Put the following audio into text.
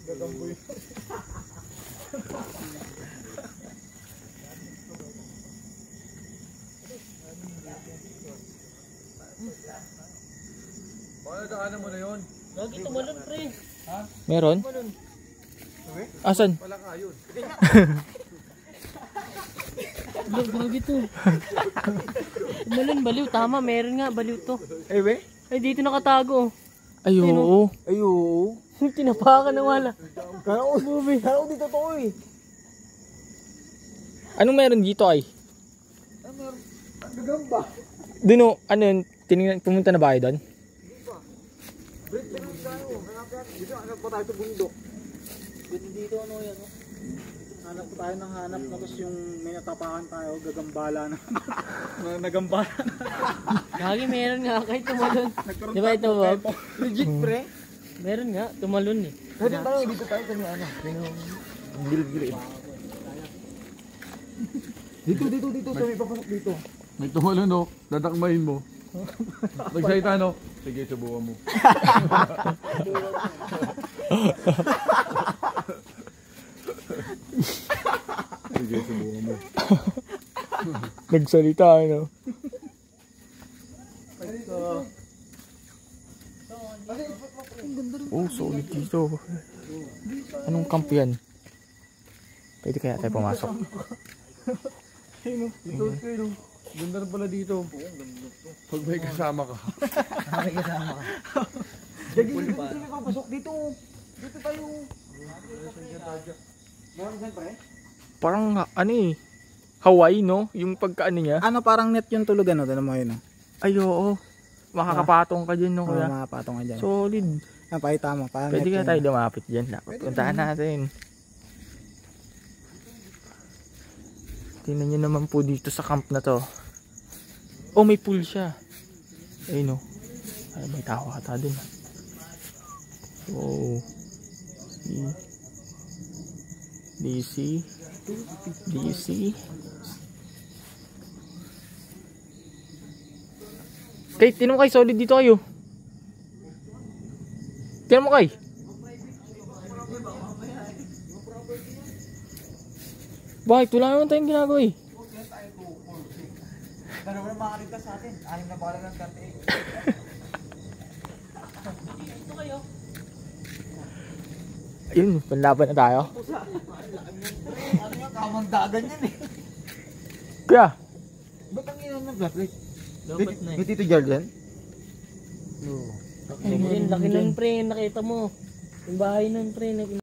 Gagamboy. Baka daanan mo na yun. Lagi tumalon, pre. Ha? Meron? Tumalon. Asan? Wala ka yun. Lagi to. Tumalon, baliw. Tama, meron nga, baliw to. Eh, we? Ay, dito nakatago. Ay, oo. Ay, oo. Tinapakan na wala. Kala ko dito to eh. Anong meron dito ay? Ang gagamba. Doon o, ano yun? Tinignan, pumunta na ba kayo doon? Break lang tayo. Dito, hanap pa tayo sa bundok. Dito, ano yan? Hanap pa tayo ng hanap. Tapos yung may natapakan tayo, gagambala na. Nagambala na. Lagi meron nga, kahit tumalon. Nagkaroon Di ba ito, Bob? Legit, pre. Meron nga, tumalon eh. Pwede tayo, dito tayo sa may ano. Gilid-gilid. Dito. Sa may papasok dito. May tumalon no, dadakmahin mo. Nagsalita no, sige subukan mo. Sige subukan mo. Nagsalita, ano? Oh, solid dito. Anong camp yan? Pwede kaya tayo pumasok? Ito kayo. Ganda rin pala dito. Pag may kasama ka. Dito may papasok dito. Dito tayo. Meron saan, pre? Parang, ano eh, Hawaii, no? Yung pagkaano niya. Ano, parang net yung tulugan, no? Dala mo yun, no? Ay, oo. Makakapatong ka dyan, no? Kaya Kuya? mga patong ka dyan. Solid. Pakita mo. Parang Pwede net kaya yun. tayo lumapit dyan. Dapat puntahan natin. Tingnan nyo naman po dito sa camp na to. Oh, may pool siya. Ayun, no? Ay, may tao ata dun. Wow. DC. Kay, tinan mo kay, solid dito kayo. Tinan mo kay. Bakit? Wala naman tayong ginagawa eh. Pero wala makaligtas sa atin. 6 na bala ng kante. Ayun, panlaban na tayo. Ano nga, kamandagan yan eh. Kaya, Ba't ang ina ng flashlight? Dapat na eh. May Tito Jordan? Laki nun, pre, nakita mo. Yung bahay nun, pre.